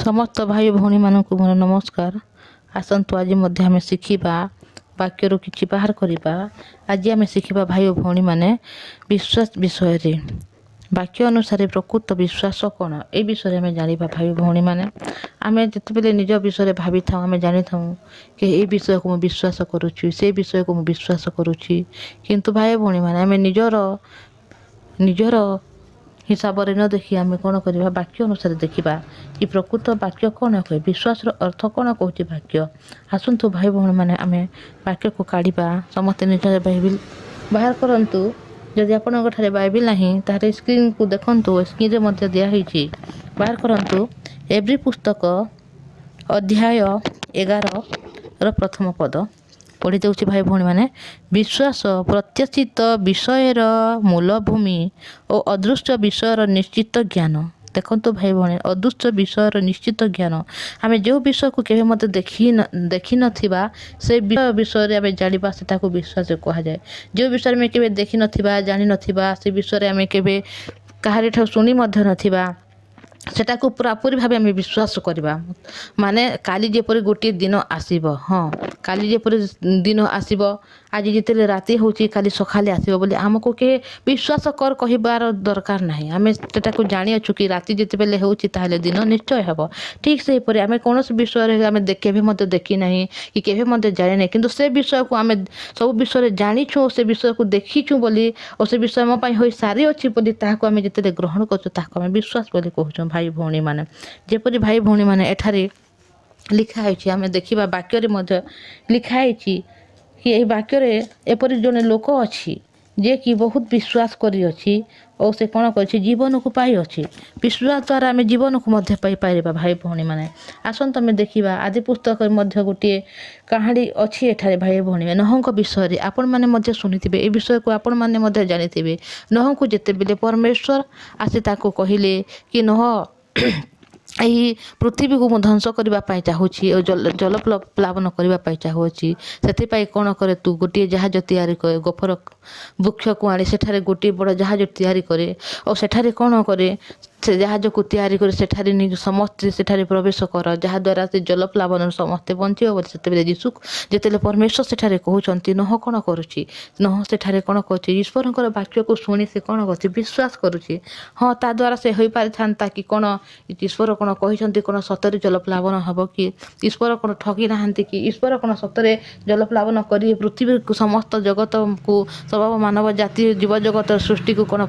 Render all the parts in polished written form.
समस्त भाई भौणी मानक मोर नमस्कार। आसतु आज आम शिखा वाक्यर कि बाहर करवा। आज आम शिखा भाई भौणी मैंने विश्वास विषय वाक्य अनुसार प्रकृत विश्वास कौन ए विषय में जाना भाई भौणी मैंने आम जिते निज विषय भावी था आम जानी था कि ये विषय को मुझे विश्वास करुच्ची से विषय को मुझे विश्वास करुच्ची किंतु भाई भौणी मैंने आम निजर हिसाब से न देखी आम कौन करवा वाक्य अनुसार देखा कि प्रकृत वाक्य कौन कहे विश्वास अर्थ कौन कहूँ वाक्य। आसतु भाई भौणी मैंने आम वाक्य को काढ़ा समस्ते निज बाइबिल बाहर करूँ। जदि आपंठे बाइबिल ना तार स्क्रीन को देखु स्क्रीन में दिखाई बाहर करूँ। एवरी पुस्तक अध्याय 11 प्रथम पद पढ़ी दूसरी भाई भौणी मैंने विश्वास प्रत्याशित विषयर मूलभूमि और अदृश्य विषयर निश्चित ज्ञान। देखो भाई भौणी अदृश्य विषयर निश्चित ज्ञान आम जो विषय को केवे मत देखी नथिबा से विषय आम जाना से विश्वास कह जाए। जो विषय में केवे देखी नथिबा जानी नथिबा से विषय आम केवे कहारी ठार शुणी नथिबा सेटा को पूरापूरी भाव आम विश्वास करवा। माने काली जेपरी गोटे दिन आसीब हाँ काली जेपरी दिन आसीब आज जिते राति होची काली सकाले आसीब बोली आमको के विश्वास कर कहिबार दरकार नाही। आम सेटा को जानी अच्छु कि राति जिते बेले होची ताहले दिन निश्चय हेब। ठीक से परे आम कौन विषय आम केवे मते देखी नाही कि केवे मते जाने नहीं किंतु से विषय को आम सब विषय जानीछु से विषय को देखीछु बोली और से विषय मो पई होई सारी अछि बोली ताहाको आम जिते ग्रहण करछु ताहाको आम विश्वास बोली कहूँ भाई भौणी मैंने जेपरी भाई भौणी मैंने एठारे लिखाई आम देखा वाक्य लिखाई कि यही वाक्य एपरी जड़े लोक अच्छी जे कि बहुत विश्वास करी और से कौन कर जीवन को पाई अच्छी विश्वास द्वारा आम जीवन को पाई पार भाई भौणी मैंने। आसत आम देखा आदि पुस्तक गोटे कहानी अच्छी एठारे भाई भौणी नहंक विषय आपण मैंने शुणी ए विषय को आपण मैंने जानी नह को जिते बेले परमेश्वर आसी ताको कहले कि नह यही पृथ्वी को ध्वंस करने चाहूँगी और जल प्लावन करने चाहूँगी से कौन करे तू गोटे जहाज तैयारी करे गोफर वृक्ष को आनी सेठारे गोटे बड़ जहाज तैयारी करे और सेठारे कौन करे से जहाज को तैयारी करे सेठारे समस्ते सेठारे प्रवेश कर जहाद्वारा से जल प्लावन समस्ते बंचे बोले से जीशु जिते परमेश्वर सेठारे कहते नह कौन करुच्ची नह सेठारे कौन कर ईश्वर वाक्य को शुणी से कौन कर विश्वास करुच्ची हाँ ता द्वारा से हो पारि था कि कौन ईश्वर कौन कहते कौन सतरे जल प्लावन हम कि ईश्वर कौन ठगी ना कि ईश्वर कौन सतरे जल प्लावन कर पृथ्वी को समस्त जगत को सब मानव जाति जीव जगत सृष्टि को कौन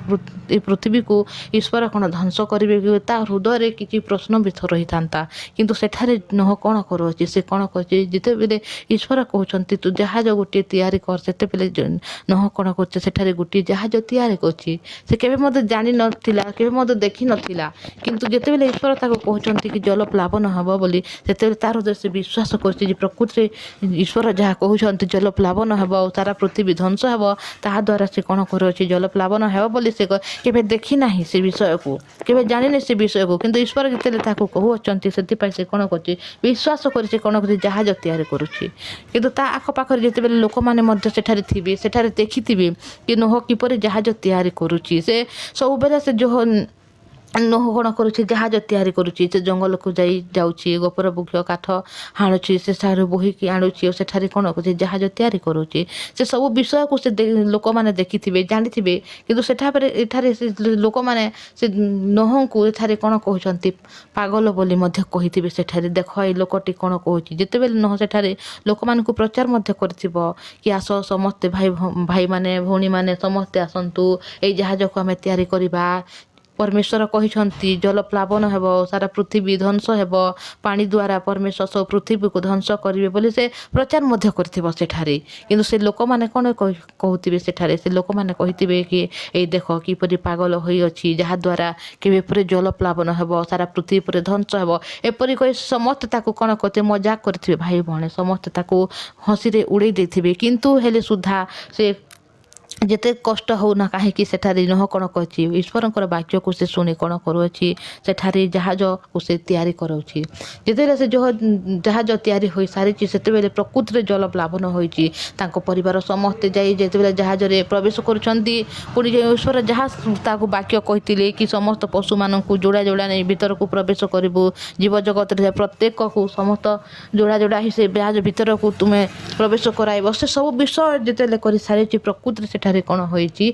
पृथ्वी को ईश्वर कौन ध्वंस करेंगे ता हृदय किसी प्रश्न भी रही था किंतु सेठारे नह कौन करुच्ची से कौन कर जिते बेले ईश्वर कहते तू जहाज गोटे तैयारी कर से बेले नह कौन कर सेठारे गोटे जहाज तैयारी कर से केवे मत जानी नथिला केवे मत देखी नथिला किंतु जिते बेले ईश्वर ताको कहते कि जल प्लावन हम बोली से तार हृदय से विश्वास कर प्रकृति ईश्वर जहाँ कहते जल प्लावन हम और सारा पृथ्वी ध्वंस हम ता द्वारा से कौन कर जल प्लावन हम बोली से केवे देखी ना से विषय को केवे जानी से विषय को किंतु ईश्वर जिते कहते से कौन कर विश्वास कर कौन कर जहाज तैयारी करुच्ची किंतु ता आखपाखे जिते लोक मैंने थे सेठारे देखी कि नह किपर जहाज तैयारी करुच्ची से सब बेले से जो नह कौन करुच्ची जहाज तैयारी करुच्ची से जंगल को जाऊँगी गोपर वृक्ष काठ हाणुची से सारे बोहिकी आणुची और सेठारे कौन कर जहाज तैयारी करुच्ची से सब विषय को से लोक मैंने देखी जानी थे किंतु सेठारे एठारे लोक मैंने से नह को एठारे कौन कहते पागल बोली कही सेठारे देख ये लोकटी कौन कहूँ जिते बेले नह सेठारे लोक मान प्रचार कि आस समस्ते भाई माने भौणी माने समस्ते आसतु ये जहाज को आम तैयारी करवा परमेश्वर कहते जल प्लावन हेब सारा पृथ्वी ध्वंस हेब पानी द्वारा परमेश्वर सब पृथ्वी को ध्वंस करेंगे बोली से प्रचार करेठारे किंतु से लोक मैंने कौन कहते सेठारे से लोक मैंने कही कि ये देख किपरि पागल होई जहाद्वारा केवे जल प्लावन हेब सारा पृथ्वी पर ध्वंस हेब एपरी कही समस्ते ताको कौन करते मजाक करते भाई भौणी समस्ते ताको हसी उड़े देथिबे किंतु हेले सुधा से ଯେତେ କଷ୍ଟ ହେଉନା କାହିଁକି ସେଠାରେ ନୁହ କ'ଣ କରୁଛି ଈଶ୍ୱରଙ୍କର ବାକ୍ୟକୁ ସେ ଶୁଣି କ'ଣ କରୁଅଛି ସେଠାରେ ଜାହାଜକୁ ସେ ତିଆରି କରାଉଛି। ଯେତେବେଳେ ସେ ଜାହାଜ ତିଆରି ହୋଇସାରିଛି ସେତେବେଳେ ପ୍ରକୃତିରେ ଜଳପ୍ଲାବନ ହୋଇଛି। ତାଙ୍କ ପରିବାର ସମସ୍ତେ ଯାଇ ଯେତେବେଳେ ଜାହାଜରେ ପ୍ରବେଶ କରୁଛନ୍ତି ପୁଣି ଯେ ଈଶ୍ୱର ଯାହା ତାକୁ ବାକ୍ୟ କହିଥିଲେ କି ସମସ୍ତ ପଶୁମାନଙ୍କୁ ଯୋଡ଼ା ଯୋଡ଼ା ନେଇ ଭିତରକୁ ପ୍ରବେଶ କରିବୁ, ଜୀବଜଗତରେ ପ୍ରତ୍ୟେକକୁ ସମସ୍ତ ଯୋଡ଼ା ଯୋଡ଼ା ହିଁ ସେ ଜାହାଜ ଭିତରକୁ ତୁମେ ପ୍ରବେଶ କରାଇବ, ସେ ସବୁ ବିଷୟ ଯେତେବେଳେ କରିସାରିଛି ପ୍ରକୃତିରେ ସେଠାରେ କ'ଣ ହୋଇଛି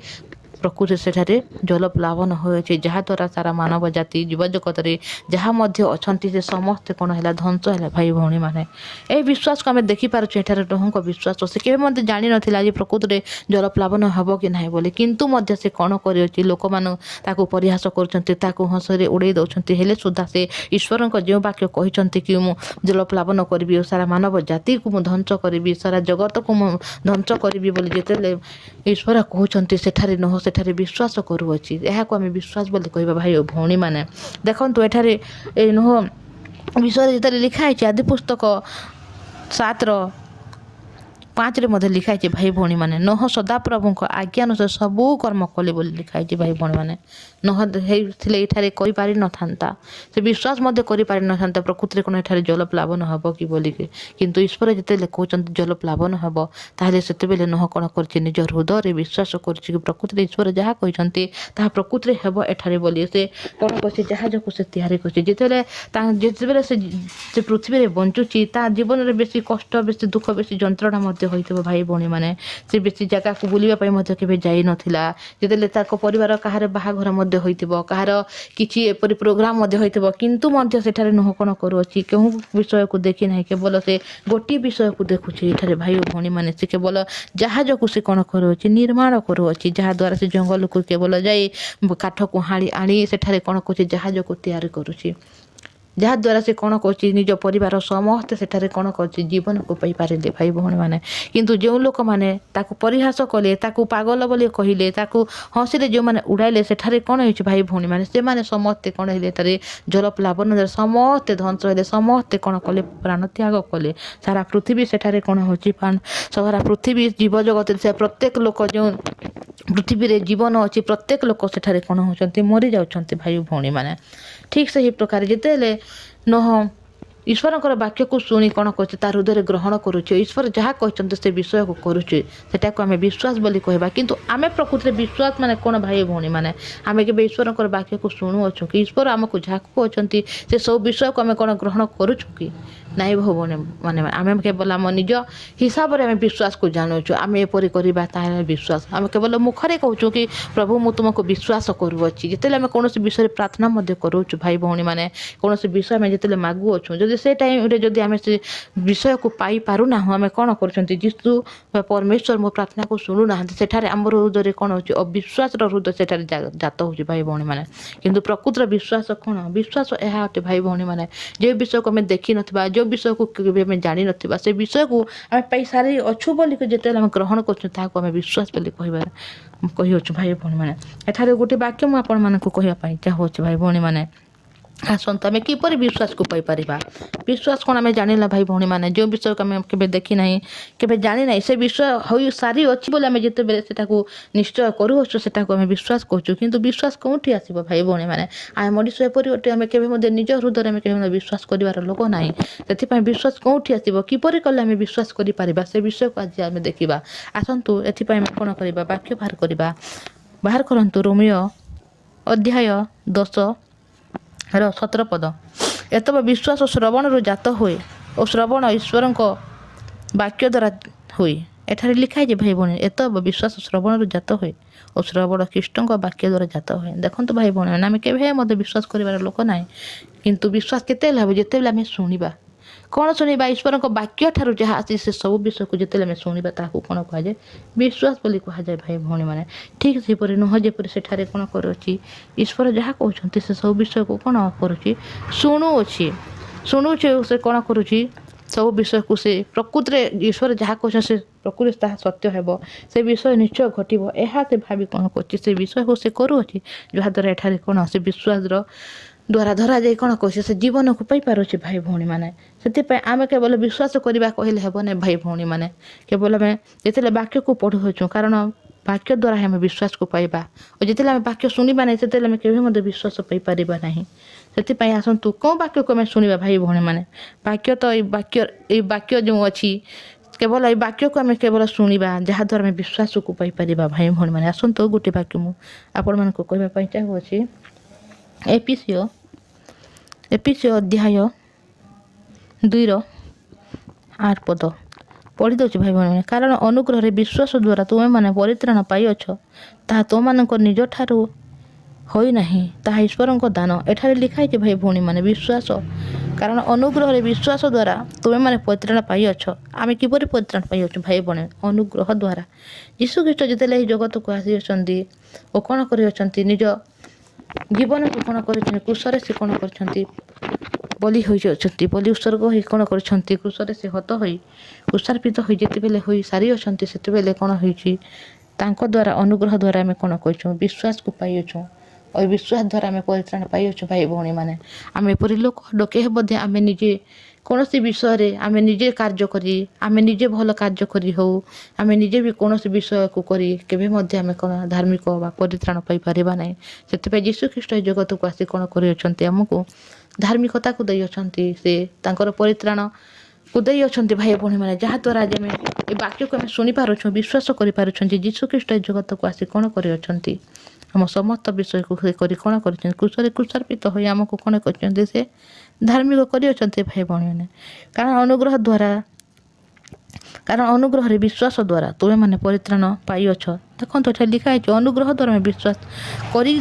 ପ୍ରକୃତି ସେଠାରେ ଜଳପ୍ଲାବନ ହୋଇଅଛି, ଯାହାଦ୍ୱାରା ସାରା ମାନବ ଜାତି ଜୀବଜଗତରେ ଯାହା ମଧ୍ୟ ଅଛନ୍ତି ସେ ସମସ୍ତେ କ'ଣ ହେଲା ଧ୍ୱଂସ ହେଲା। ଭାଇ ଭଉଣୀମାନେ ଏହି ବିଶ୍ୱାସକୁ ଆମେ ଦେଖିପାରୁଛୁ ଏଠାରେ ନୋହଙ୍କ ବିଶ୍ୱାସ। ସେ କେବେ ମଧ୍ୟ ଜାଣିନଥିଲା ଯେ ପ୍ରକୃତିରେ ଜଳପ୍ଲାବନ ହେବ କି ନାହିଁ ବୋଲି, କିନ୍ତୁ ମଧ୍ୟ ସେ କ'ଣ କରିଅଛି ଲୋକମାନେ ତାକୁ ପରିହାସ କରୁଛନ୍ତି, ତାକୁ ହସରେ ଉଡ଼େଇ ଦେଉଛନ୍ତି, ହେଲେ ସୁଦ୍ଧା ସେ ଈଶ୍ୱରଙ୍କ ଯେଉଁ ବାକ୍ୟ କହିଛନ୍ତି କି ମୁଁ ଜଳପ୍ଲାବନ କରିବି ଓ ସାରା ମାନବ ଜାତିକୁ ମୁଁ ଧ୍ୱଂସ କରିବି, ସାରା ଜଗତକୁ ମୁଁ ଧ୍ୱଂସ କରିବି ବୋଲି ଯେତେବେଳେ ଈଶ୍ୱର କହୁଛନ୍ତି ସେଠାରେ ନୋହ ସେଠାରେ ବିଶ୍ୱାସ କରୁଅଛି। ଏହାକୁ ଆମେ ବିଶ୍ୱାସ ବୋଲି କହିବା ଭାଇ ଓ ଭଉଣୀମାନେ। ଦେଖନ୍ତୁ ଏଠାରେ ଏ ନୋହ ବିଷୟରେ ଯେତେବେଳେ ଲେଖା ହେଇଛି ଆଦି ପୁସ୍ତକ 7:5 ମଧ୍ୟ ଲେଖା ହେଇଛି ଭାଇ ଭଉଣୀମାନେ, ନୋହ ସଦାପ୍ରଭୁଙ୍କ ଆଜ୍ଞା ଅନୁସାରେ ସବୁ କର୍ମ କଲେ ବୋଲି ଲେଖା ହେଇଛି ଭାଇ ଭଉଣୀମାନେ। ନୋହ ହେଇଥିଲେ ଏଠାରେ କରିପାରିନଥାନ୍ତା, ସେ ବିଶ୍ୱାସ ମଧ୍ୟ କରିପାରିନଥାନ୍ତା ପ୍ରକୃତିରେ କ'ଣ ଏଠାରେ ଜଳପ୍ଲାବନ ହେବ କି ବୋଲିକି, କିନ୍ତୁ ଈଶ୍ୱର ଯେତେବେଳେ କହୁଛନ୍ତି ଜଳପ୍ଲାବନ ହେବ ତାହେଲେ ସେତେବେଳେ ନୋହ କ'ଣ କରିଛି ନିଜ ହୃଦୟରେ ବିଶ୍ୱାସ କରୁଛି କି ପ୍ରକୃତିରେ ଈଶ୍ୱର ଯାହା କହିଛନ୍ତି ତାହା ପ୍ରକୃତିରେ ହେବ ଏଠାରେ ବୋଲି ସେ କ'ଣ କରିଛି ଜାହାଜକୁ ସେ ତିଆରି କରିଛି। ଯେତେବେଳେ ସେ ପୃଥିବୀରେ ବଞ୍ଚୁଛି ତା ଜୀବନରେ ବେଶୀ କଷ୍ଟ, ବେଶୀ ଦୁଃଖ, ବେଶୀ ଯନ୍ତ୍ରଣା ମଧ୍ୟ ହୋଇଥିବ ଭାଇ ଭଉଣୀମାନେ। ସେ ବେଶୀ ଜାଗାକୁ ବୁଲିବା ପାଇଁ ମଧ୍ୟ କେବେ ଯାଇନଥିଲା। ଯେତେବେଳେ ତାଙ୍କ ପରିବାର କାହାର ବାହାଘର ମଧ୍ୟ ହୋଇଥିବ, କାହାର କିଛି ଏପରି ପ୍ରୋଗ୍ରାମ ମଧ୍ୟ ହୋଇଥିବ, କିନ୍ତୁ ମଧ୍ୟ ସେଠାରେ ନୋହ କ'ଣ କରୁଅଛି କେଉଁ ବିଷୟକୁ ଦେଖି ନାହିଁ, କେବଳ ସେ ଗୋଟିଏ ବିଷୟକୁ ଦେଖୁଛି ଏଠାରେ ଭାଇ ଓ ଭଉଣୀମାନେ। ସେ କେବଳ ଜାହାଜକୁ ସେ କ'ଣ କରୁଅଛି ନିର୍ମାଣ କରୁଅଛି, ଯାହାଦ୍ୱାରା ସେ ଜଙ୍ଗଲକୁ କେବଳ ଯାଇ କାଠକୁ ଆଣି ସେଠାରେ କ'ଣ କରୁଛି ଜାହାଜକୁ ତିଆରି କରୁଛି, ଯାହାଦ୍ୱାରା ସେ କ'ଣ କରୁଛି ନିଜ ପରିବାର ସମସ୍ତେ ସେଠାରେ କ'ଣ କରୁଛି ଜୀବନକୁ ପାଇପାରିଲେ ଭାଇ ଭଉଣୀମାନେ। କିନ୍ତୁ ଯେଉଁ ଲୋକମାନେ ତାକୁ ପରିହାସ କଲେ, ତାକୁ ପାଗଳ ବୋଲି କହିଲେ, ତାକୁ ହସିଲେ, ଯେଉଁମାନେ ଉଡ଼ାଇଲେ ସେଠାରେ କ'ଣ ହେଉଛି ଭାଇ ଭଉଣୀମାନେ, ସେମାନେ ସମସ୍ତେ କ'ଣ ହେଲେ ଏଠାରେ ଜଳପ୍ଲାବନରେ ସମସ୍ତେ ଧ୍ୱଂସ ହେଲେ, ସମସ୍ତେ କ'ଣ କଲେ ପ୍ରାଣତ୍ୟାଗ କଲେ। ସାରା ପୃଥିବୀ ସେଠାରେ କ'ଣ ହେଉଛି ସାରା ପୃଥିବୀ ଜୀବଜଗତରେ ସେ ପ୍ରତ୍ୟେକ ଲୋକ ଯେଉଁ ପୃଥିବୀରେ ଜୀବନ ଅଛି ପ୍ରତ୍ୟେକ ଲୋକ ସେଠାରେ କ'ଣ ହେଉଛନ୍ତି ମରିଯାଉଛନ୍ତି ଭାଇ ଭଉଣୀମାନେ। ଠିକ୍ ସେହି ପ୍ରକାର ଯେତେବେଳେ ନୋହ ଈଶ୍ୱରଙ୍କର ବାକ୍ୟକୁ ଶୁଣି କ'ଣ କରୁଛି ତା ହୃଦୟରେ ଗ୍ରହଣ କରୁଛି, ଈଶ୍ୱର ଯାହା କହିଛନ୍ତି ସେ ବିଷୟକୁ କରୁଛି, ସେଟାକୁ ଆମେ ବିଶ୍ୱାସ ବୋଲି କହିବା। କିନ୍ତୁ ଆମେ ପ୍ରକୃତିରେ ବିଶ୍ୱାସ ମାନେ କ'ଣ ଭାଇ ଭଉଣୀମାନେ, ଆମେ କେବେ ଈଶ୍ୱରଙ୍କର ବାକ୍ୟକୁ ଶୁଣୁଅଛୁ କି? ଈଶ୍ୱର ଆମକୁ ଯାହା କହୁଛନ୍ତି ସେ ସବୁ ବିଷୟକୁ ଆମେ କ'ଣ ଗ୍ରହଣ କରୁଛୁ କି ନାଇଁ ଭଉଣୀ ମାନେ? ଆମେ କେବଳ ଆମ ନିଜ ହିସାବରେ ଆମେ ବିଶ୍ୱାସକୁ ଜାଣୁଛୁ, ଆମେ ଏପରି କରିବା ତାହେଲେ ବିଶ୍ୱାସ। ଆମେ କେବଳ ମୁଖରେ କହୁଛୁ କି ପ୍ରଭୁ ମୁଁ ତୁମକୁ ବିଶ୍ୱାସ କରୁଅଛି। ଯେତେବେଳେ ଆମେ କୌଣସି ବିଷୟରେ ପ୍ରାର୍ଥନା ମଧ୍ୟ କରୁଛୁ ଭାଇ ଭଉଣୀମାନେ, କୌଣସି ବିଷୟ ଆମେ ଯେତେବେଳେ ମାଗୁଅଛୁ, ଯଦି ସେ ଟାଇମ୍ରେ ଯଦି ଆମେ ସେ ବିଷୟକୁ ପାଇପାରୁନାହୁଁ, ଆମେ କ'ଣ କରୁଛନ୍ତି ଯୀଶୁ ବା ପରମେଶ୍ୱର ମୋ ପ୍ରାର୍ଥନାକୁ ଶୁଣୁନାହାନ୍ତି, ସେଠାରେ ଆମର ହୃଦୟରେ କ'ଣ ହେଉଛି ଅବିଶ୍ୱାସର ହୃଦୟ ସେଠାରେ ଜାତ ହେଉଛି ଭାଇ ଭଉଣୀମାନେ। କିନ୍ତୁ ପ୍ରକୃତିର ବିଶ୍ୱାସ କ'ଣ? ବିଶ୍ୱାସ ଏହା ଅଟେ ଭାଇ ଭଉଣୀମାନେ, ଯେଉଁ ବିଷୟକୁ ଆମେ ଦେଖିନଥିବା, ଯେଉଁ ବିଷୟକୁ କେବେ ଆମେ ଜାଣିନଥିବା, ସେ ବିଷୟକୁ ଆମେ ପାଇସାରି ଅଛୁ ବୋଲିକି ଯେତେବେଳେ ଆମେ ଗ୍ରହଣ କରୁଛୁ ତାହାକୁ ଆମେ ବିଶ୍ୱାସ ବୋଲି କହିଅଛୁ ଭାଇ ଭଉଣୀମାନେ। ଏଠାରେ ଗୋଟେ ବାକ୍ୟ ମୁଁ ଆପଣମାନଙ୍କୁ କହିବା ପାଇଁ ଚାହୁଁଅଛି ଭାଇ ଭଉଣୀମାନେ। ଆସନ୍ତୁ ଆମେ କିପରି ବିଶ୍ୱାସକୁ ପାଇପାରିବା? ବିଶ୍ୱାସ କ'ଣ ଆମେ ଜାଣିଲା ଭାଇ ଭଉଣୀମାନେ, ଯେଉଁ ବିଷୟକୁ ଆମେ କେବେ ଦେଖିନାହିଁ, କେବେ ଜାଣିନାହିଁ, ସେ ବିଷୟ ହୋଇସାରି ଅଛି ବୋଲି ଆମେ ଯେତେବେଳେ ସେଟାକୁ ନିଶ୍ଚୟ କରୁଅଛୁ ସେଟାକୁ ଆମେ ବିଶ୍ୱାସ କରୁଛୁ। କିନ୍ତୁ ବିଶ୍ୱାସ କେଉଁଠି ଆସିବ ଭାଇ ଭଉଣୀମାନେ? ଆମେ ମଣିଷ ଏପରି ଅଟେ, ଆମେ କେବେ ମଧ୍ୟ ନିଜ ହୃଦୟରେ ଆମେ କେବେ ବିଶ୍ୱାସ କରିବାର ଲୋକ ନାହିଁ। ସେଥିପାଇଁ ବିଶ୍ୱାସ କେଉଁଠି ଆସିବ, କିପରି କଲେ ଆମେ ବିଶ୍ୱାସ କରିପାରିବା, ସେ ବିଷୟକୁ ଆଜି ଆମେ ଦେଖିବା। ଆସନ୍ତୁ ଏଥିପାଇଁ ଆମେ କ'ଣ କରିବା, ବାକ୍ୟ ବାହାର କରିବା। ବାହାର କରନ୍ତୁ ରୋମିଓ ଅଧ୍ୟାୟ 10:17 ଏତବ ବିଶ୍ୱାସ ଶ୍ରବଣରୁ ଜାତ ହୁଏ ଓ ଶ୍ରବଣ ଈଶ୍ୱରଙ୍କ ବାକ୍ୟ ଦ୍ୱାରା ହୁଏ। ଏଠାରେ ଲେଖା ହେଇଛି ଭାଇ ଭଉଣୀ, ଏତବ ବିଶ୍ୱାସ ଶ୍ରବଣରୁ ଜାତ ହୁଏ ଓ ଶ୍ରବଣ ଖ୍ରୀଷ୍ଟଙ୍କ ବାକ୍ୟ ଦ୍ୱାରା ଜାତ ହୁଏ। ଦେଖନ୍ତୁ ଭାଇ ଭଉଣୀ, ଆମେ କେବେ ମଧ୍ୟ ବିଶ୍ୱାସ କରିବାର ଲୋକ ନାହିଁ, କିନ୍ତୁ ବିଶ୍ୱାସ କେତେବେଳେ ହେବ? ଯେତେବେଳେ ଆମେ ଶୁଣିବା। କ'ଣ ଶୁଣିବା? ଈଶ୍ୱରଙ୍କ ବାକ୍ୟ ଠାରୁ ଯାହା ଆସି ସେ ସବୁ ବିଷୟକୁ ଯେତେବେଳେ ଆମେ ଶୁଣିବା ତାହାକୁ କ'ଣ କୁହାଯାଏ? ବିଶ୍ୱାସ ବୋଲି କୁହାଯାଏ ଭାଇ ଭଉଣୀମାନେ। ଠିକ୍ ସେହିପରି ନୁହଁ ଯେପରି ସେଠାରେ କ'ଣ କରୁଅଛି, ଈଶ୍ୱର ଯାହା କହୁଛନ୍ତି ସେ ସବୁ ବିଷୟକୁ କ'ଣ କରୁଛି? ଶୁଣୁଅଛି। ସେ କ'ଣ କରୁଛି? ସବୁ ବିଷୟକୁ ସେ ପ୍ରକୃତିରେ ଈଶ୍ୱର ଯାହା କହୁଛନ୍ତି ସେ ପ୍ରକୃତିରେ ତାହା ସତ୍ୟ ହେବ, ସେ ବିଷୟ ନିଶ୍ଚୟ ଘଟିବ, ଏହା ସେ ଭାବି କ'ଣ କରୁଛି ସେ ବିଷୟକୁ ସେ କରୁଅଛି। ଯାହାଦ୍ୱାରା ଏଠାରେ କ'ଣ ସେ ବିଶ୍ୱାସର ଦ୍ୱାରା ଧରାଯାଇ କ'ଣ କହୁଛି ସେ ଜୀବନକୁ ପାଇପାରୁଛି ଭାଇ ଭଉଣୀମାନେ। ସେଥିପାଇଁ ଆମେ କେବଳ ବିଶ୍ୱାସ କରିବା କହିଲେ ହେବ ନାହିଁ ଭାଇ ଭଉଣୀମାନେ। କେବଳ ଆମେ ଯେତେବେଳେ ବାକ୍ୟକୁ ପଢ଼ୁଅଛୁ, କାରଣ वाक्य द्वारा आम विश्वास को पाइबा और जिते आम वाक्य शुणा ना से आम के विश्वास पाई ना से आसतु कौन वाक्य को आम शुणा भाई भौणी मैंने वाक्य तो वाक्य जो अच्छी केवल ये वाक्य को आम केवल शुणा जहाद्वारा आम विश्वास को पाई भाई भौणी मैंने आसतु गोटे वाक्य मुझे आपण मानक कहवाई चाहूँगी एपीसी अध्याय 2:8 पद पढ़ी दौर भाई भौणी कारण अनुग्रह विश्वास द्वारा तुम्हें मैंने परित्राण पाइछ ताहा तुम निज ठारू होई नहीं ताहा ईश्वर दान एठारे लिखाई भाई भौणी मैंने विश्वास कारण अनुग्रह विश्वास द्वारा तुम्हें मैंने परित्राण पाइछ आम किपर परित्राण पाइछ भाई भौणी अनुग्रह द्वारा यीशु ख्रीष्ट जिते जगत को आसी और कौन कर निज जीवन को कौन कर क्रूसरे से कौन कर बलि होती बलि उत्सर्ग हो कौन कर क्रूसरे से हत हो उत्सार्पित हो जिते हो सारी अच्छा से कौन हो द्वारा अनुग्रह द्वारा आम कौन कर विश्वास को पाइछुँ और विश्वास द्वारा आम परित्राण पाइछुँ भाई भौणी मैंने आम एपरी लोक डके आम निजे कौन विषय आम निजे कार्य करी आम निजे भल कार्य करी हो आम निजे भी कौन विषय को करी केबे मध्य आम कौन धार्मिक व परित्राण पाई पारिबा नहीं से यीशु ख्रीष्ट जगत को आसी कौन कर आमको धार्मिकता को दे से तांकर परित्राण को दे भाई भौणी मैंने जहाद्वारा आज आम ये वाक्य को आम शुणी पार्छुँ विश्वास कर यीशु ख्रीष्ट जगत को आसी कौन कर आम समस्त विषय को करी कौन कर क्रूसार्पित हो आमको कौन कर से धार्मिक कर भाई भौणी मैंने कारण अनुग्रह विश्वास द्वारा तुम्हें मैंने परित्राण पाइछ देखो ये लिखाई अनुग्रह द्वारा विश्वास करें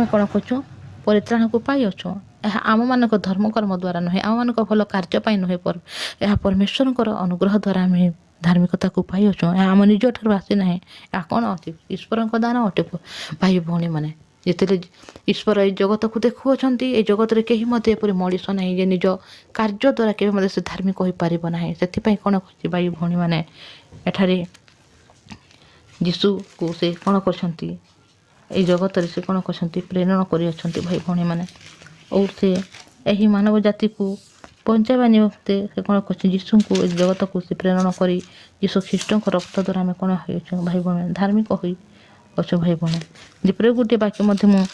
कौन कर परित्राण को पाइछुँ आम मान धर्म कर्म द्वारा नुहे आम मान भल कार्य नुहे पर यह परमेश्वर अनुग्रह द्वारा आम धार्मिकता को पाइछुँ आम निज ठार आसी ना या कौन अच्छे ईश्वर दान अटे भाई भौणी मैंने जिते ईश्वर ये जगत को देखुंट ये जगत में कहीं एपरी मनीष ना जे निज कार्य द्वारा के से धार्मिक हो पार ना से कौन कर भाई भौणी मैंने एठारे यीशु को से कौन कर जगत से कौन कर प्रेरण कर भाई भौणी मैंने और से यही मानव जाति को बचाइबा निमंते से कौन कर यीशु को जगत को से प्रेरण कर यीशु ख्रीष्ट रक्त द्वारा आम कौन हो भाई भौणी धार्मिक हो अच्छे भाई भौणी जेपरी गोटे वाक्य मुझे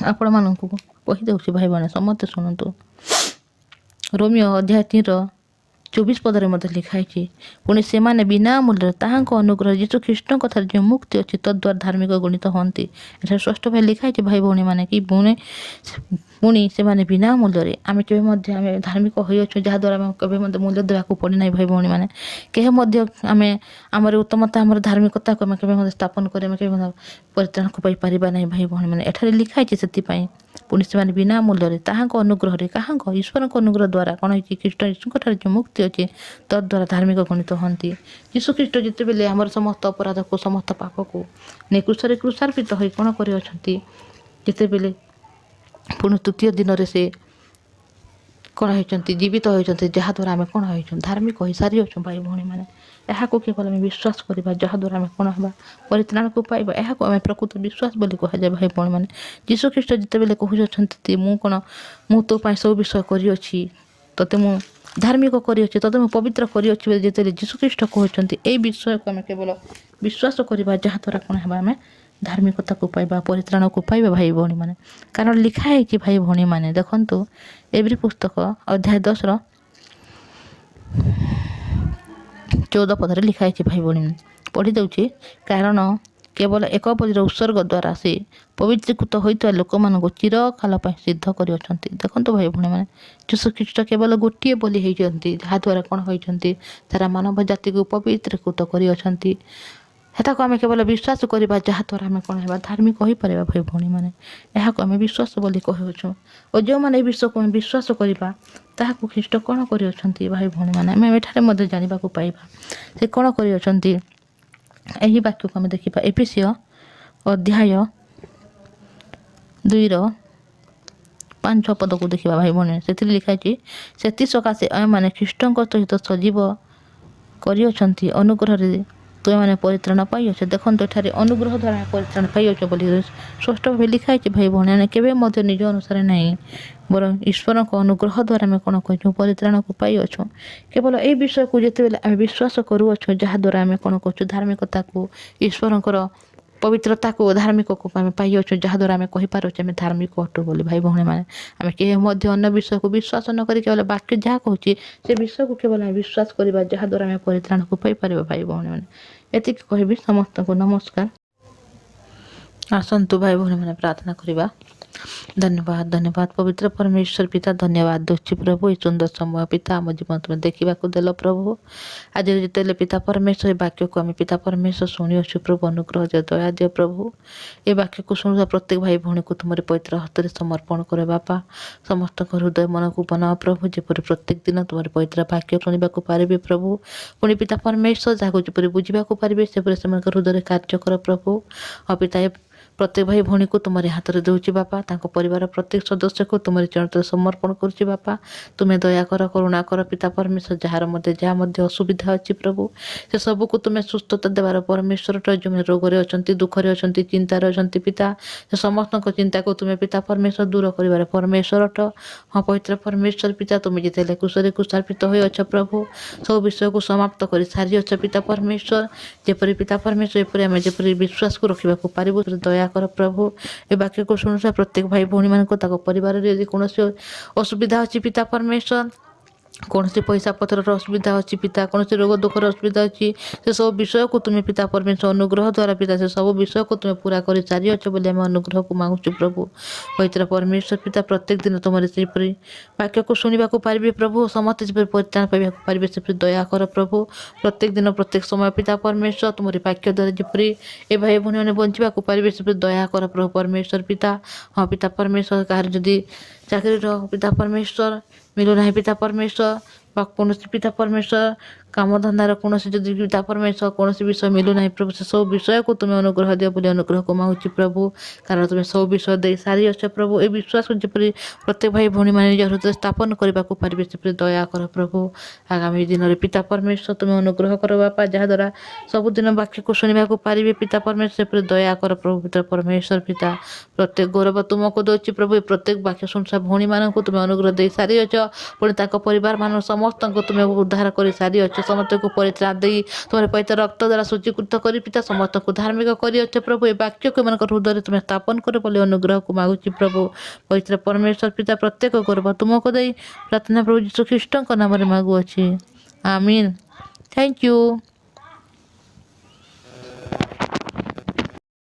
आपण मानक कहीदे भाई भौणी समस्ते शुणु रोमियो अध्याय 3:24 पदरे मध्य लिखाई पुणी से माने बिना मूल्य ताहांको अनुग्रह यीशु ख्रीष्ट कथा जो मुक्ति अच्छी तद्वारा धार्मिक गणित हमें एठार स्पष्ट भाई लिखाई भाई भौणी मैंने कि पुणी से माने बिना मूल्य आम के आम धार्मिक हो जहाद्वारा आम के मूल्य देवाक पड़ना भाई भौणी मैंने कहे आम आमर उत्तमता आम धार्मिकता को आम के स्थापन कर परित्राण को पाई पारिबा नहीं भाई भौणी मैंने एठारे लिखाई से पुणी से बिना मूल्य ताहांको अनुग्रह क्या ईश्वर अनुग्रह द्वारा कौन हो ख्रीष्ट यीशु जो मुक्ति अच्छे तद्वारा धार्मिक गणित हमें यीशु ख्रीष्ट जिते आम समस्त अपराध को समस्त पाप को नहीं क्रूसार्पित हो कौन कर जिते पुणी तृतीय दिन में से कौन होती जीवित होती जहाद्वारा आम कौन हो धार्मिक हो सारी अच्छु भाई भौणी मैंने यहाँ केवल आम विश्वास करवा जहाद्वारा आम कौन हाँ परित्राण को पाइबा यहाँ आम प्रकृत विश्वास बोली कहुए भाई भौणी मैंने यीशु ख्रीष्ट जिते कहते मु कौन मु तो सब विषय करी तोते मु धार्मिक करी तोते मु पवित्र करी जिते यीशु ख्रीष्ट कहते ये विषय को आम केवल विश्वास करवा जहाद्वारा कौन हाँ आम धार्मिकता को पाइबा परित्राण को पाइबा भाई भौणी मैंने कारण लिखाई भाई भौणी मैंने देखंतु एवरी पुस्तक अध्याय 10:14 पदरे लिखाई भाई भौणी पढ़ी दूची कारण केवल एक पदर उत्सर्ग द्वारा से पवित्रीकृत होता लोक मान चिरकाल सिद्ध कर देखो भाई भौणी मैंने यीशु ख्रीष्ट केवल गोटे बोली होती जहाद्वारा कौन होती सारा मानव जाति को पवित्रीकृत कर हेता को आम केवल विश्वास करवा जहाद्वारा आम कौन है धार्मिक हो पार भाई भौणी मैंने यहाँ आम विश्वास बोली कहूँ और जो मैंने विश्व को विश्वास करवा ताकू ख्रीष्ट कौन कर भाई भौणी मैंने आम एठारे जानवा पाइबा से कौन कर यही वाक्य को आम देखा एफिसी अध्याय 2:5 पद को देखा भाई भौणी से लिखाई से सकाशे आम मैंने ख्रीष्ट सहित सजीव कर अनुग्रह ତୁମେମାନେ ପରିତ୍ରାଣ ପାଇଅଛ। ଦେଖନ୍ତୁ ଏଠାରେ ଅନୁଗ୍ରହ ଦ୍ୱାରା ଆମେ ପରିତ୍ରାଣ ପାଇଅଛ ବୋଲି ସ୍ପଷ୍ଟ ଭାବେ ଲେଖା ହେଇଛି ଭାଇ ଭଉଣୀ। ଆମେ କେବେ ମଧ୍ୟ ନିଜ ଅନୁସାରେ ନାହିଁ, ବରଂ ଈଶ୍ୱରଙ୍କ ଅନୁଗ୍ରହ ଦ୍ୱାରା ଆମେ କ'ଣ କରୁଛୁ? ପରିତ୍ରାଣକୁ ପାଇଅଛୁ। କେବଳ ଏଇ ବିଷୟକୁ ଯେତେବେଳେ ଆମେ ବିଶ୍ୱାସ କରୁଅଛୁ, ଯାହାଦ୍ୱାରା ଆମେ କ'ଣ କରୁଛୁ? ଧାର୍ମିକତାକୁ, ଈଶ୍ୱରଙ୍କର ପବିତ୍ରତାକୁ, ଧାର୍ମିକକୁ ଆମେ ପାଇଅଛୁ, ଯାହାଦ୍ୱାରା ଆମେ କହିପାରୁଛୁ ଆମେ ଧାର୍ମିକ ଅଟୁ ବୋଲି। ଭାଇ ଭଉଣୀମାନେ, ଆମେ କେହି ମଧ୍ୟ ଅନ୍ୟ ବିଷୟକୁ ବିଶ୍ୱାସ ନ କରି କେବଳ ବାକ୍ୟ ଯାହା କହୁଛି ସେ ବିଷୟକୁ କେବଳ ଆମେ ବିଶ୍ୱାସ କରିବା, ଯାହାଦ୍ୱାରା ଆମେ ପରିତ୍ରାଣକୁ ପାଇପାରିବା। ଭାଇ ଭଉଣୀମାନେ, ଏତିକି କହିବି। ସମସ୍ତଙ୍କୁ ନମସ୍କାର। ଆସନ୍ତୁ ଭାଇ ଭଉଣୀମାନେ ପ୍ରାର୍ଥନା କରିବା। ଧନ୍ୟବାଦ, ଧନ୍ୟବାଦ ପବିତ୍ର ପରମେଶ୍ୱର ପିତା, ଧନ୍ୟବାଦ ଦେଉଛି ପ୍ରଭୁ ଏ ସୁନ୍ଦର ସମୟ ପିତା ଆମ ଜୀବନ ତୁମେ ଦେଖିବାକୁ ଦେଲ ପ୍ରଭୁ। ଆଜି ଯେତେବେଳେ ପିତା ପରମେଶ୍ୱର ଏ ବାକ୍ୟକୁ ଆମେ ପିତା ପରମେଶ୍ୱର ଶୁଣିଅଛୁ ପ୍ରଭୁ, ଅନୁଗ୍ରହ ଦିଅ, ଦୟା ଦିଅ ପ୍ରଭୁ। ଏ ବାକ୍ୟକୁ ଶୁଣୁଥିବା ପ୍ରତ୍ୟେକ ଭାଇ ଭଉଣୀକୁ ତୁମର ପବିତ୍ର ହସ୍ତରେ ସମର୍ପଣ କରେ ବାପା। ସମସ୍ତଙ୍କ ହୃଦୟ ମନକୁ ବନାଅ ପ୍ରଭୁ, ଯେପରି ପ୍ରତ୍ୟେକ ଦିନ ତୁମର ପବିତ୍ର ବାକ୍ୟ ଶୁଣିବାକୁ ପାରିବେ ପ୍ରଭୁ। ପୁଣି ପିତା ପରମେଶ୍ୱର ଯାହାକୁ ଯେପରି ବୁଝିବାକୁ ପାରିବେ ସେପରି ସେମାନଙ୍କ ହୃଦୟରେ କାର୍ଯ୍ୟ କର ପ୍ରଭୁ। ଆଉ ପିତା ପ୍ରତ୍ୟେକ ଭାଇ ଭଉଣୀକୁ ତୁମରି ହାତରେ ଦେଉଛି ବାପା। ତାଙ୍କ ପରିବାର ପ୍ରତ୍ୟେକ ସଦସ୍ୟକୁ ତୁମରି ଚରଣରେ ସମର୍ପଣ କରୁଛି ବାପା। ତୁମେ ଦୟା କର, କରୁଣା କର ପିତା ପରମେଶ୍ୱର। ଯାହା ମଧ୍ୟ ଅସୁବିଧା ଅଛି ପ୍ରଭୁ, ସେ ସବୁକୁ ତୁମେ ସୁସ୍ଥତା ଦେବାର ପରମେଶ୍ୱର। ଯେଉଁମାନେ ରୋଗରେ ଅଛନ୍ତି, ଦୁଃଖରେ ଅଛନ୍ତି, ଚିନ୍ତାରେ ଅଛନ୍ତି ପିତା, ସେ ସମସ୍ତଙ୍କ ଚିନ୍ତାକୁ ତୁମେ ପିତା ପରମେଶ୍ୱର ଦୂର କରିବାର ପରମେଶ୍ୱର। ହଁ ପବିତ୍ର ପରମେଶ୍ୱର ପିତା, ତୁମେ ଯେତେବେଳେ କୁଶରେ କୁଶାର୍ପିତ ହୋଇଅଛ ପ୍ରଭୁ, ସବୁ ବିଷୟକୁ ସମାପ୍ତ କରି ସାରିଅଛ ପିତା ପରମେଶ୍ୱର। ଯେପରି ପିତା ପରମେଶ୍ୱର ଏପରି ଆମେ ଯେପରି ବିଶ୍ୱାସକୁ ରଖିବାକୁ ପାରିବୁ, ଦୟା କର ପ୍ରଭୁ। ଏ ବାକ୍ୟକୁ ଶୁଣୁଥିବା ପ୍ରତ୍ୟେକ ଭାଇ ଭଉଣୀମାନଙ୍କୁ, ତାଙ୍କ ପରିବାରରେ ଯଦି କୌଣସି ଅସୁବିଧା ଅଛି ପିତା ପରମେଶ୍ୱର, କୌଣସି ପଇସା ପତ୍ରର ଅସୁବିଧା ଅଛି ପିତା, କୌଣସି ରୋଗ ଦୁଃଖର ଅସୁବିଧା ଅଛି, ସେ ସବୁ ବିଷୟକୁ ତୁମେ ପିତା ପରମେଶ୍ୱର ଅନୁଗ୍ରହ ଦ୍ୱାରା ପିତା ସେ ସବୁ ବିଷୟକୁ ତୁମେ ପୁରା କରି ସାରିଅଛ ବୋଲି ଆମେ ଅନୁଗ୍ରହକୁ ମାଗୁଛୁ ପ୍ରଭୁ। ପବିତ୍ର ପରମେଶ୍ୱର ପିତା, ପ୍ରତ୍ୟେକ ଦିନ ତୁମର ସେହିପରି ବାକ୍ୟକୁ ଶୁଣିବାକୁ ପାରିବେ ପ୍ରଭୁ। ସମସ୍ତେ ଯେପରି ପରିତ୍ରାଣ ପାଇବାକୁ ପାରିବେ ସେପରି ଦୟା କର ପ୍ରଭୁ। ପ୍ରତ୍ୟେକ ଦିନ ପ୍ରତ୍ୟେକ ସମୟ ପିତା ପରମେଶ୍ୱର ତୁମରି ବାକ୍ୟ ଦ୍ୱାରା ଯେପରି ଏ ଭାଇ ଭଉଣୀମାନେ ବଞ୍ଚିବାକୁ ପାରିବେ ସେପରି ଦୟା କର ପ୍ରଭୁ ପରମେଶ୍ୱର ପିତା। ହଁ ପିତା ପରମେଶ୍ୱର, କାହାର ଯଦି ଚାକିରିର ପିତା ପରମେଶ୍ୱର ମିଳୁନାହିଁ ପିତା ପରମେଶ୍ୱର, ବା କୌଣସି ପିତା ପରମେଶ୍ୱର କାମଧନ୍ଦାର କୌଣସି ଯଦି ପିତା ପରମେଶ୍ୱର କୌଣସି ବିଷୟ ମିଳୁନାହିଁ ପ୍ରଭୁ, ସେ ସବୁ ବିଷୟକୁ ତୁମେ ଅନୁଗ୍ରହ ଦିଅ ବୋଲି ଅନୁଗ୍ରହକୁ ମାଗୁଛି ପ୍ରଭୁ। କାରଣ ତୁମେ ସବୁ ବିଷୟ ଦେଇ ସାରିଅଛ ପ୍ରଭୁ। ଏ ବିଶ୍ୱାସକୁ ଯେପରି ପ୍ରତ୍ୟେକ ଭାଇ ଭଉଣୀମାନେ ନିଜ ହୃଦୟରେ ସ୍ଥାପନ କରିବାକୁ ପାରିବେ ସେପରି ଦୟା କର ପ୍ରଭୁ। ଆଗାମୀ ଦିନରେ ପିତା ପରମେଶ୍ୱର ତୁମେ ଅନୁଗ୍ରହ କର ବାପା, ଯାହାଦ୍ୱାରା ସବୁଦିନ ବାକ୍ୟକୁ ଶୁଣିବାକୁ ପାରିବେ ପିତା ପରମେଶ୍ୱର, ସେପରି ଦୟା କର ପ୍ରଭୁ ପିତା ପରମେଶ୍ୱର ପିତା। ପ୍ରତ୍ୟେକ ଗୌରବ ତୁମକୁ ଦେଉଛି ପ୍ରଭୁ। ଏ ପ୍ରତ୍ୟେକ ବାକ୍ୟ ଶୁଣୁଥିବା ଭଉଣୀମାନଙ୍କୁ ତୁମେ ଅନୁଗ୍ରହ ଦେଇ ସାରିଅଛ, ପୁଣି ତାଙ୍କ ପରିବାର ମାନ ସମସ୍ତଙ୍କୁ ତୁମେ ଉଦ୍ଧାର କରି ସାରିଅଛ। ସମସ୍ତଙ୍କୁ ପରିତ୍ରାଣ ଦେଇ ତୁମର ପବିତ୍ର ରକ୍ତ ଦ୍ୱାରା ଶୁଚୀକୃତ କରି ପିତା ସମସ୍ତଙ୍କୁ ଧାର୍ମିକ କରିଅଛ ପ୍ରଭୁ। ଏ ବାକ୍ୟକୁ ଏମାନଙ୍କ ହୃଦୟରେ ତୁମେ ସ୍ଥାପନ କର ବୋଲି ଅନୁଗ୍ରହକୁ ମାଗୁଛି ପ୍ରଭୁ। ପବିତ୍ର ପରମେଶ୍ୱର ପିତା, ପ୍ରତ୍ୟେକ ଗୌରବ ତୁମକୁ ଦେଇ ପ୍ରାର୍ଥନା ପ୍ରଭୁ ଯୀଶୁ ଖ୍ରୀଷ୍ଟଙ୍କ ନାମରେ ମାଗୁଅଛି, ଆମିନ୍। Thank you.